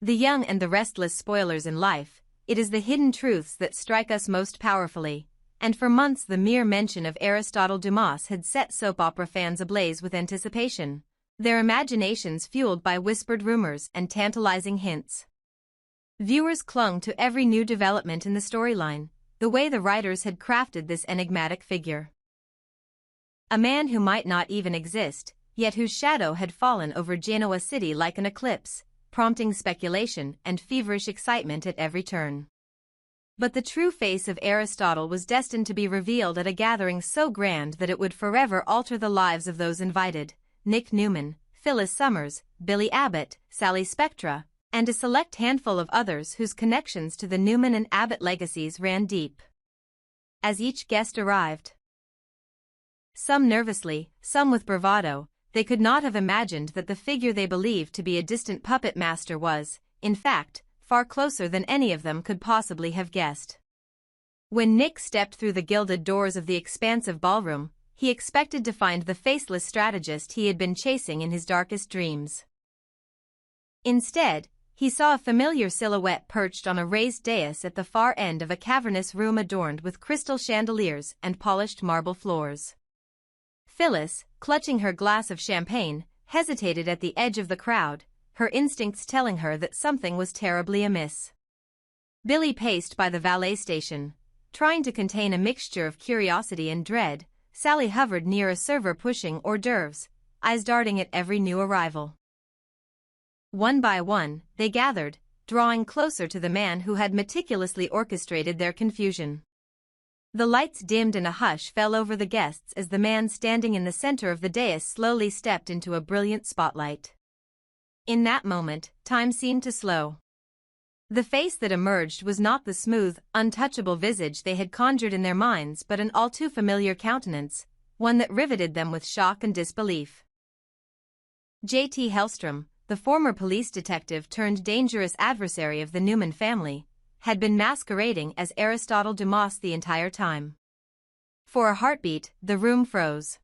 The young and the restless spoilers in life, it is the hidden truths that strike us most powerfully, and for months the mere mention of Aristotle Dumas had set soap opera fans ablaze with anticipation, their imaginations fueled by whispered rumors and tantalizing hints. Viewers clung to every new development in the storyline, the way the writers had crafted this enigmatic figure. A man who might not even exist, yet whose shadow had fallen over Genoa City like an eclipse, prompting speculation and feverish excitement at every turn. But the true face of Aristotle was destined to be revealed at a gathering so grand that it would forever alter the lives of those invited: Nick Newman, Phyllis Summers, Billy Abbott, Sally Spectra, and a select handful of others whose connections to the Newman and Abbott legacies ran deep. As each guest arrived, some nervously, some with bravado, they could not have imagined that the figure they believed to be a distant puppet master was, in fact, far closer than any of them could possibly have guessed. When Nick stepped through the gilded doors of the expansive ballroom, he expected to find the faceless strategist he had been chasing in his darkest dreams. Instead, he saw a familiar silhouette perched on a raised dais at the far end of a cavernous room adorned with crystal chandeliers and polished marble floors. Phyllis, clutching her glass of champagne, hesitated at the edge of the crowd, her instincts telling her that something was terribly amiss. Billy paced by the valet station, trying to contain a mixture of curiosity and dread. Sally hovered near a server pushing hors d'oeuvres, eyes darting at every new arrival. One by one, they gathered, drawing closer to the man who had meticulously orchestrated their confusion. The lights dimmed and a hush fell over the guests as the man standing in the center of the dais slowly stepped into a brilliant spotlight. In that moment, time seemed to slow. The face that emerged was not the smooth, untouchable visage they had conjured in their minds but an all too familiar countenance, one that riveted them with shock and disbelief. J.T. Hellstrom, the former police detective turned dangerous adversary of the Newman family, had been masquerading as Aristotle Dumas the entire time. For a heartbeat, the room froze.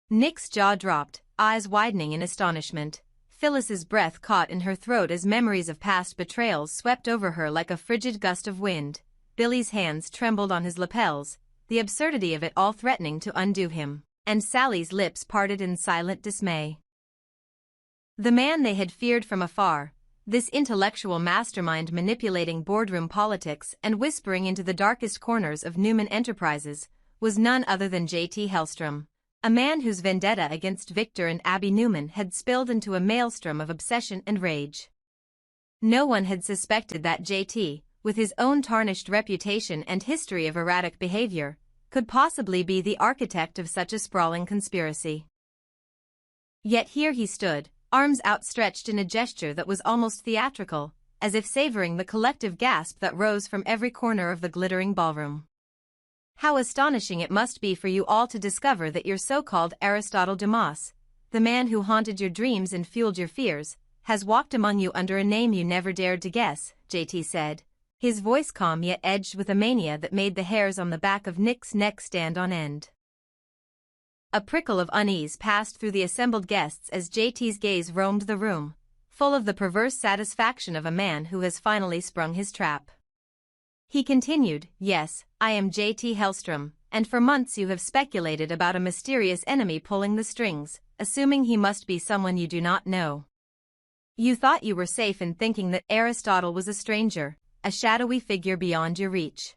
Nick's jaw dropped, eyes widening in astonishment. Phyllis's breath caught in her throat as memories of past betrayals swept over her like a frigid gust of wind. Billy's hands trembled on his lapels, the absurdity of it all threatening to undo him, and Sally's lips parted in silent dismay. The man they had feared from afar, this intellectual mastermind manipulating boardroom politics and whispering into the darkest corners of Newman Enterprises, was none other than J.T. Hellstrom, a man whose vendetta against Victor and Abby Newman had spilled into a maelstrom of obsession and rage. No one had suspected that J.T., with his own tarnished reputation and history of erratic behavior, could possibly be the architect of such a sprawling conspiracy. Yet here he stood, arms outstretched in a gesture that was almost theatrical, as if savoring the collective gasp that rose from every corner of the glittering ballroom. How astonishing it must be for you all to discover that your so-called Aristotle Dumas, the man who haunted your dreams and fueled your fears, has walked among you under a name you never dared to guess, J.T. said, his voice calm yet edged with a mania that made the hairs on the back of Nick's neck stand on end. A prickle of unease passed through the assembled guests as J.T.'s gaze roamed the room, full of the perverse satisfaction of a man who has finally sprung his trap. He continued, "Yes, I am J.T. Hellstrom, and for months you have speculated about a mysterious enemy pulling the strings, assuming he must be someone you do not know. You thought you were safe in thinking that Aristotle was a stranger, a shadowy figure beyond your reach.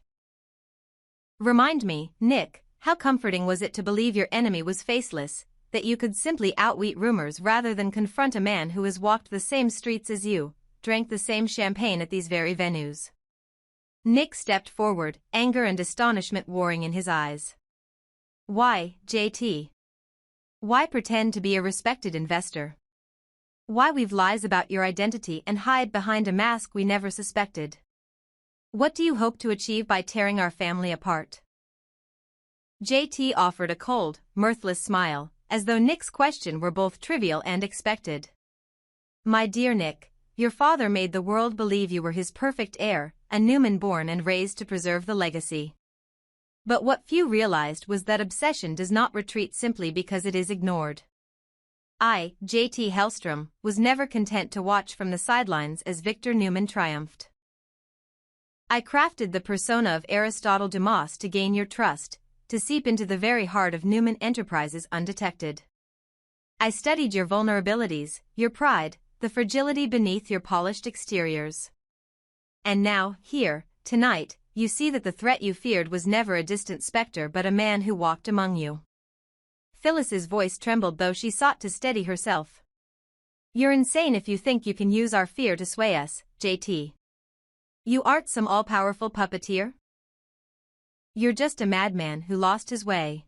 Remind me, Nick, how comforting was it to believe your enemy was faceless, that you could simply outwit rumors rather than confront a man who has walked the same streets as you, drank the same champagne at these very venues?" Nick stepped forward, anger and astonishment warring in his eyes. "Why, J.T.? Why pretend to be a respected investor? Why weave lies about your identity and hide behind a mask we never suspected? What do you hope to achieve by tearing our family apart?" J.T. offered a cold, mirthless smile, as though Nick's question were both trivial and expected. "My dear Nick, your father made the world believe you were his perfect heir, a Newman born and raised to preserve the legacy. But what few realized was that obsession does not retreat simply because it is ignored. JT Hellstrom, was never content to watch from the sidelines as Victor Newman triumphed. I crafted the persona of Aristotle Dumas to gain your trust, to seep into the very heart of Newman Enterprises undetected. I studied your vulnerabilities, your pride, the fragility beneath your polished exteriors. And now, here, tonight, you see that the threat you feared was never a distant specter but a man who walked among you. Phyllis's voice trembled though she sought to steady herself. You're insane if you think you can use our fear to sway us, JT. You aren't some all-powerful puppeteer. You're just a madman who lost his way.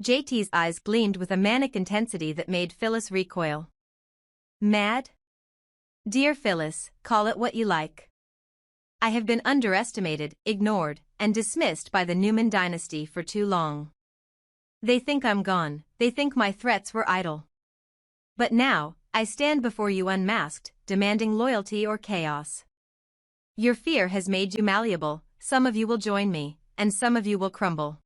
JT's eyes gleamed with a manic intensity that made Phyllis recoil. Mad? Dear Phyllis, call it what you like. I have been underestimated, ignored, and dismissed by the Newman dynasty for too long. They think I'm gone, they think my threats were idle. But now, I stand before you unmasked, demanding loyalty or chaos. Your fear has made you malleable, some of you will join me, and some of you will crumble.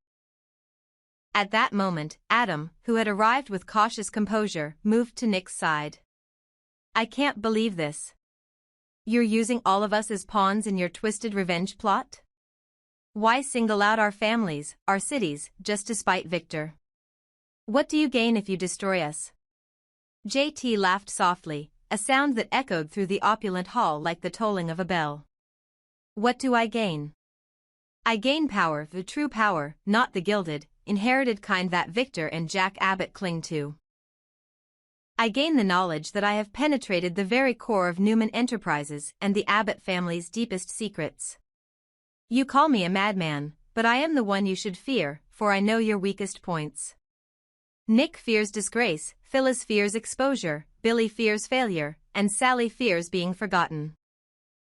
At that moment, Adam, who had arrived with cautious composure, moved to Nick's side. I can't believe this. You're using all of us as pawns in your twisted revenge plot? Why single out our families, our cities, just to spite Victor? What do you gain if you destroy us? JT laughed softly, a sound that echoed through the opulent hall like the tolling of a bell. What do I gain? I gain power, the true power, not the gilded, inherited kind that Victor and Jack Abbott cling to. I gain the knowledge that I have penetrated the very core of Newman Enterprises and the Abbott family's deepest secrets. You call me a madman, but I am the one you should fear, for I know your weakest points. Nick fears disgrace, Phyllis fears exposure, Billy fears failure, and Sally fears being forgotten.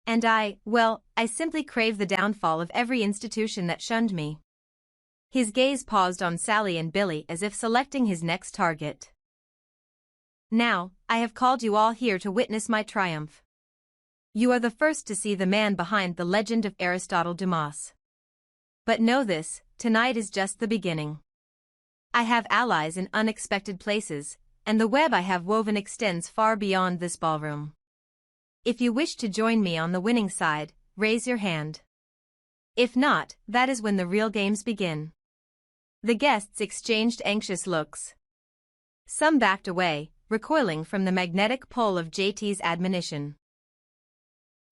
And I simply crave the downfall of every institution that shunned me. His gaze paused on Sally and Billy as if selecting his next target. Now, I have called you all here to witness my triumph. You are the first to see the man behind the legend of Aristotle Dumas. But know this, tonight is just the beginning. I have allies in unexpected places, and the web I have woven extends far beyond this ballroom. If you wish to join me on the winning side, raise your hand. If not, that is when the real games begin. The guests exchanged anxious looks. Some backed away, recoiling from the magnetic pull of JT's admonition.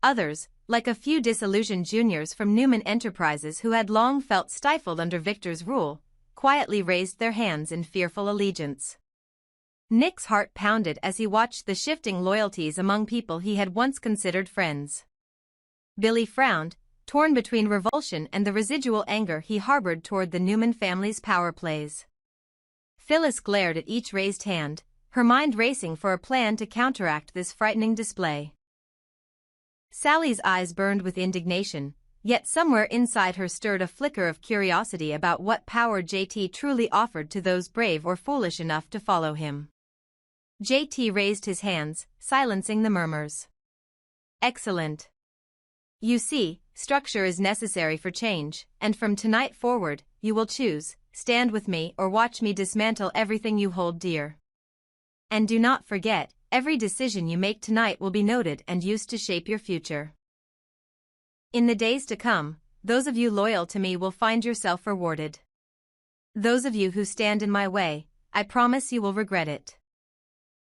Others, like a few disillusioned juniors from Newman Enterprises who had long felt stifled under Victor's rule, quietly raised their hands in fearful allegiance. Nick's heart pounded as he watched the shifting loyalties among people he had once considered friends. Billy frowned, torn between revulsion and the residual anger he harbored toward the Newman family's power plays. Phyllis glared at each raised hand, her mind racing for a plan to counteract this frightening display. Sally's eyes burned with indignation, yet somewhere inside her stirred a flicker of curiosity about what power JT truly offered to those brave or foolish enough to follow him. JT raised his hands, silencing the murmurs. Excellent. You see, structure is necessary for change, and from tonight forward, you will choose, stand with me or watch me dismantle everything you hold dear. And do not forget, every decision you make tonight will be noted and used to shape your future. In the days to come, those of you loyal to me will find yourself rewarded. Those of you who stand in my way, I promise you will regret it.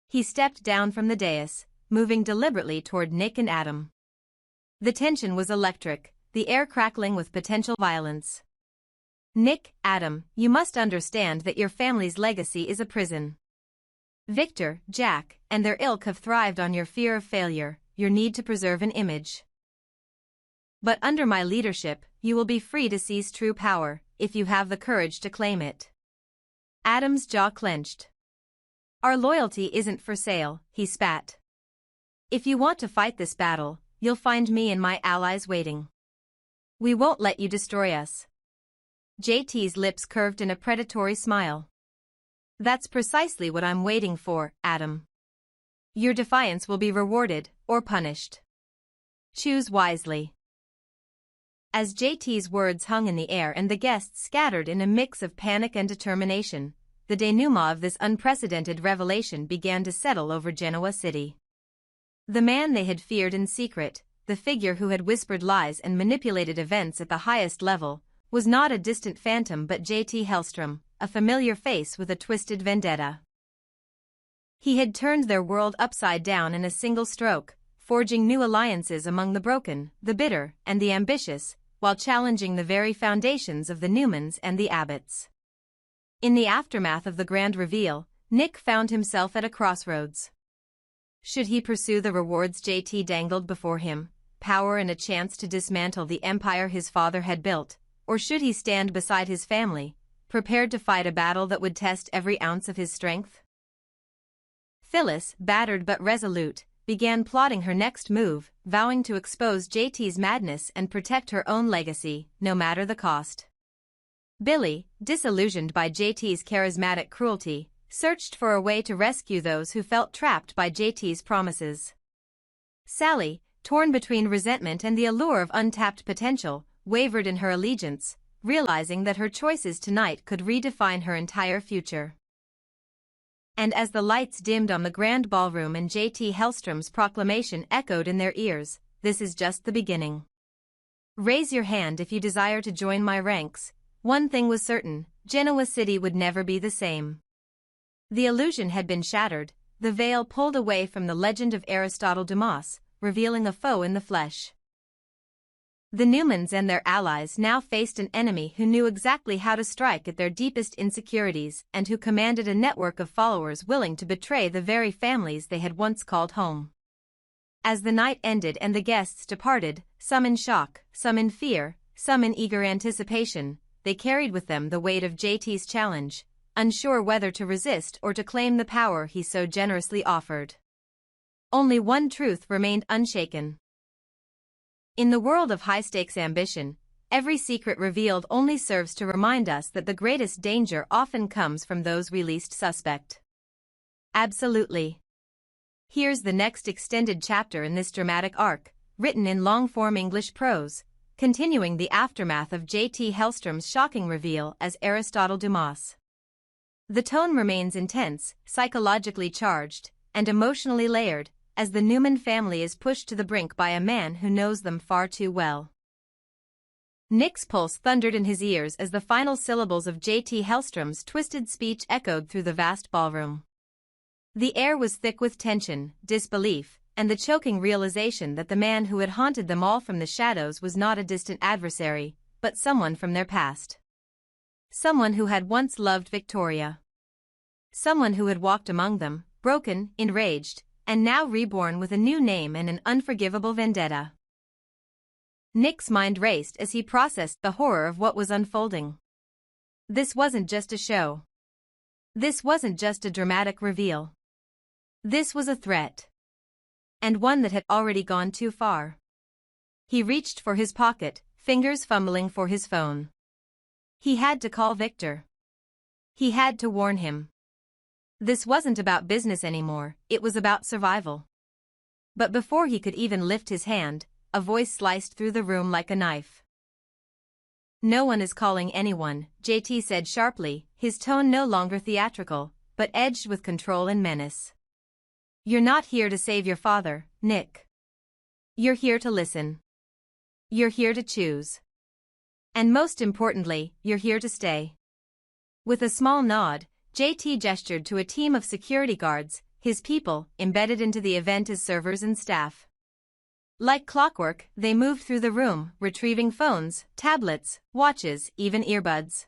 He stepped down from the dais, moving deliberately toward Nick and Adam. The tension was electric, the air crackling with potential violence. Nick, Adam, you must understand that your family's legacy is a prison. Victor, Jack, and their ilk have thrived on your fear of failure, your need to preserve an image. But under my leadership, you will be free to seize true power, if you have the courage to claim it. Adam's jaw clenched. Our loyalty isn't for sale, he spat. If you want to fight this battle, you'll find me and my allies waiting. We won't let you destroy us. JT's lips curved in a predatory smile. That's precisely what I'm waiting for, Adam. Your defiance will be rewarded, or punished. Choose wisely. As JT's words hung in the air and the guests scattered in a mix of panic and determination, the the denouement of this unprecedented revelation began to settle over Genoa City. The man they had feared in secret, the figure who had whispered lies and manipulated events at the highest level, was not a distant phantom but J.T. Hellstrom, a familiar face with a twisted vendetta. He had turned their world upside down in a single stroke, forging new alliances among the broken, the bitter, and the ambitious, while challenging the very foundations of the Newmans and the Abbotts. In the aftermath of the grand reveal, Nick found himself at a crossroads. Should he pursue the rewards J.T. dangled before him, power and a chance to dismantle the empire his father had built, or should he stand beside his family, prepared to fight a battle that would test every ounce of his strength? Phyllis, battered but resolute, began plotting her next move, vowing to expose J.T.'s madness and protect her own legacy, no matter the cost. Billy, disillusioned by J.T.'s charismatic cruelty, searched for a way to rescue those who felt trapped by J.T.'s promises. Sally, torn between resentment and the allure of untapped potential, wavered in her allegiance, realizing that her choices tonight could redefine her entire future. And as the lights dimmed on the grand ballroom and J.T. Hellstrom's proclamation echoed in their ears, "This is just the beginning. Raise your hand if you desire to join my ranks." One thing was certain, Genoa City would never be the same. The illusion had been shattered, the veil pulled away from the legend of Aristotle Dumas, revealing a foe in the flesh. The Newmans and their allies now faced an enemy who knew exactly how to strike at their deepest insecurities and who commanded a network of followers willing to betray the very families they had once called home. As the night ended and the guests departed, some in shock, some in fear, some in eager anticipation, they carried with them the weight of J.T.'s challenge, unsure whether to resist or to claim the power he so generously offered. Only one truth remained unshaken. In the world of high-stakes ambition, every secret revealed only serves to remind us that the greatest danger often comes from those we least suspect. Absolutely. Here's the next extended chapter in this dramatic arc, written in long-form English prose, continuing the aftermath of J.T. Hellstrom's shocking reveal as Aristotle Dumas. The tone remains intense, psychologically charged, and emotionally layered, as the Newman family is pushed to the brink by a man who knows them far too well. Nick's pulse thundered in his ears as the final syllables of J.T. Hellstrom's twisted speech echoed through the vast ballroom. The air was thick with tension, disbelief, and the choking realization that the man who had haunted them all from the shadows was not a distant adversary, but someone from their past. Someone who had once loved Victoria. Someone who had walked among them, broken, enraged, and now reborn with a new name and an unforgivable vendetta. Nick's mind raced as he processed the horror of what was unfolding. This wasn't just a show. This wasn't just a dramatic reveal. This was a threat. And one that had already gone too far. He reached for his pocket, fingers fumbling for his phone. He had to call Victor. He had to warn him. This wasn't about business anymore, it was about survival. But before he could even lift his hand, a voice sliced through the room like a knife. "No one is calling anyone," J.T. said sharply, his tone no longer theatrical, but edged with control and menace. "You're not here to save your father, Nick. You're here to listen. You're here to choose. And most importantly, you're here to stay." With a small nod, J.T. gestured to a team of security guards, his people, embedded into the event as servers and staff. Like clockwork, they moved through the room, retrieving phones, tablets, watches, even earbuds.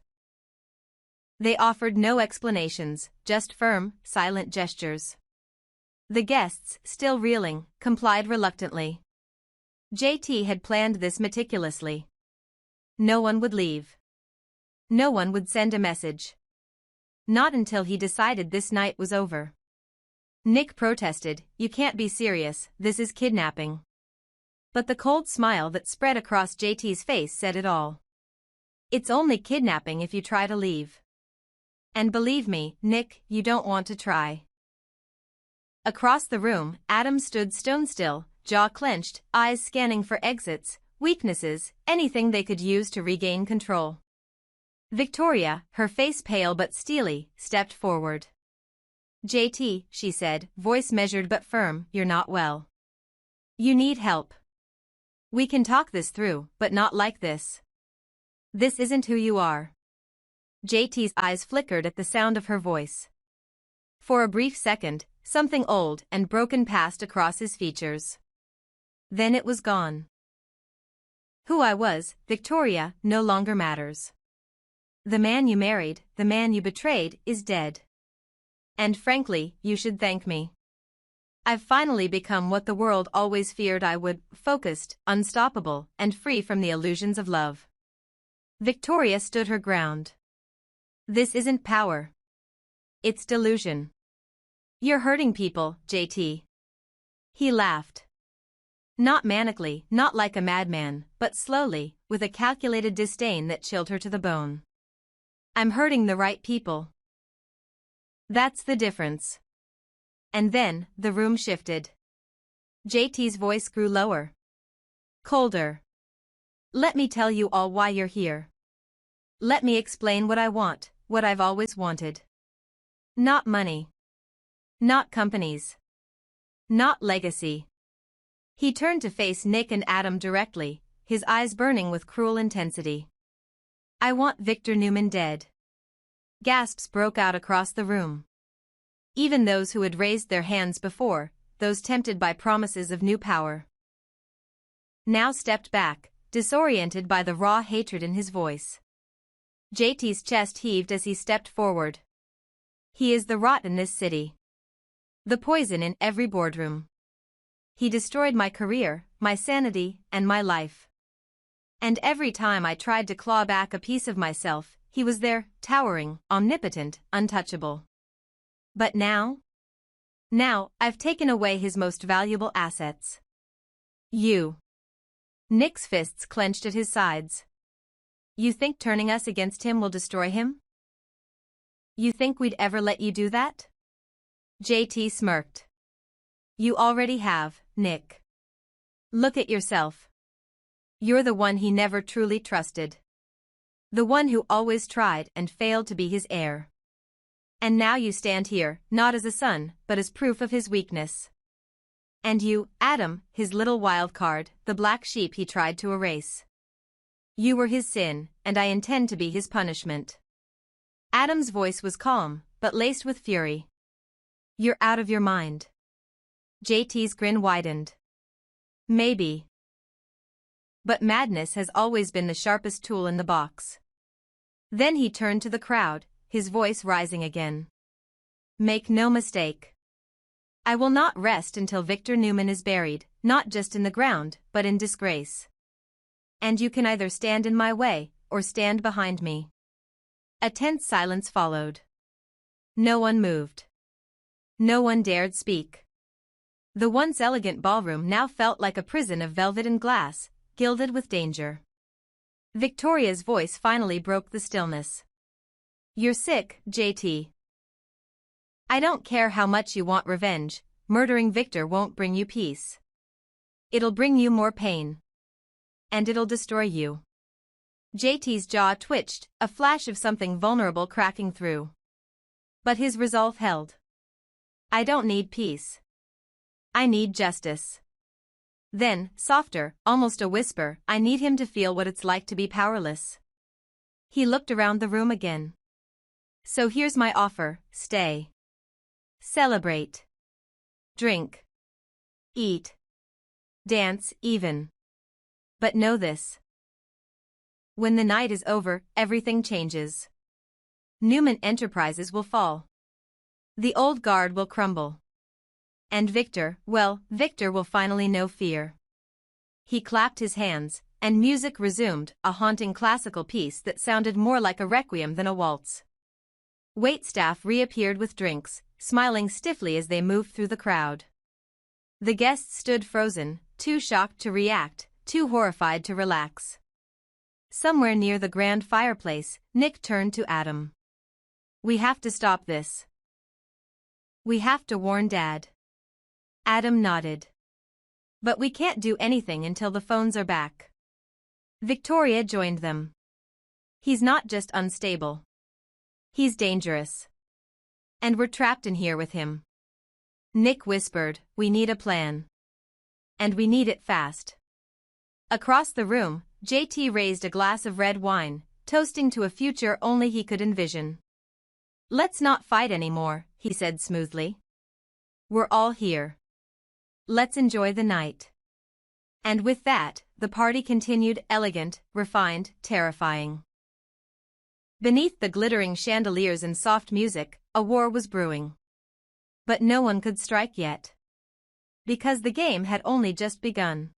They offered no explanations, just firm, silent gestures. The guests, still reeling, complied reluctantly. J.T. had planned this meticulously. No one would leave. No one would send a message. Not until he decided this night was over. Nick protested, "You can't be serious, this is kidnapping." But the cold smile that spread across J.T.'s face said it all. "It's only kidnapping if you try to leave. And believe me, Nick, you don't want to try." Across the room, Adam stood stone still, jaw clenched, eyes scanning for exits, weaknesses, anything they could use to regain control. Victoria, her face pale but steely, stepped forward. JT, she said, voice measured but firm, you're not well. You need help. We can talk this through, but not like this. This isn't who you are. JT's eyes flickered at the sound of her voice. For a brief second, something old and broken passed across his features. Then it was gone. Who I was, Victoria, no longer matters. The man you married, the man you betrayed, is dead. And frankly, you should thank me. I've finally become what the world always feared I would, focused, unstoppable, and free from the illusions of love. Victoria stood her ground. This isn't power. It's delusion. You're hurting people, JT. He laughed. Not manically, not like a madman, but slowly, with a calculated disdain that chilled her to the bone. I'm hurting the right people. That's the difference. And then, the room shifted. JT's voice grew lower. Colder. Let me tell you all why you're here. Let me explain what I want, what I've always wanted. Not money. Not companies. Not legacy. He turned to face Nick and Adam directly, his eyes burning with cruel intensity. I want Victor Newman dead. Gasps broke out across the room. Even those who had raised their hands before, those tempted by promises of new power, now stepped back, disoriented by the raw hatred in his voice. JT's chest heaved as he stepped forward. He is the rot in this city. The poison in every boardroom. He destroyed my career, my sanity, and my life. And every time I tried to claw back a piece of myself, he was there, towering, omnipotent, untouchable. But now? Now, I've taken away his most valuable assets. You. Nick's fists clenched at his sides. You think turning us against him will destroy him? You think we'd ever let you do that? JT smirked. You already have, Nick. Look at yourself. You're the one he never truly trusted. The one who always tried and failed to be his heir. And now you stand here, not as a son, but as proof of his weakness. And you, Adam, his little wild card, the black sheep he tried to erase. You were his sin, and I intend to be his punishment. Adam's voice was calm, but laced with fury. You're out of your mind. JT's grin widened. Maybe. But madness has always been the sharpest tool in the box. Then he turned to the crowd, his voice rising again. Make no mistake. I will not rest until Victor Newman is buried, not just in the ground, but in disgrace. And you can either stand in my way, or stand behind me. A tense silence followed. No one moved. No one dared speak. The once elegant ballroom now felt like a prison of velvet and glass, gilded with danger. Victoria's voice finally broke the stillness. You're sick, JT. I don't care how much you want revenge, murdering Victor won't bring you peace. It'll bring you more pain. And it'll destroy you. JT's jaw twitched, a flash of something vulnerable cracking through. But his resolve held. I don't need peace. I need justice. Then, softer, almost a whisper, I need him to feel what it's like to be powerless. He looked around the room again. So here's my offer, stay. Celebrate. Drink. Eat. Dance, even. But know this. When the night is over, everything changes. Newman Enterprises will fall. The old guard will crumble. And Victor, well, Victor will finally know fear. He clapped his hands, and music resumed, a haunting classical piece that sounded more like a requiem than a waltz. Waitstaff reappeared with drinks, smiling stiffly as they moved through the crowd. The guests stood frozen, too shocked to react, too horrified to relax. Somewhere near the grand fireplace, Nick turned to Adam. We have to stop this. We have to warn Dad. Adam nodded. But we can't do anything until the phones are back. Victoria joined them. He's not just unstable. He's dangerous. And we're trapped in here with him. Nick whispered, we need a plan. And we need it fast. Across the room, JT raised a glass of red wine, toasting to a future only he could envision. Let's not fight anymore, he said smoothly. We're all here. Let's enjoy the night. And with that, the party continued, elegant, refined, terrifying. Beneath the glittering chandeliers and soft music, a war was brewing. But no one could strike yet. Because the game had only just begun.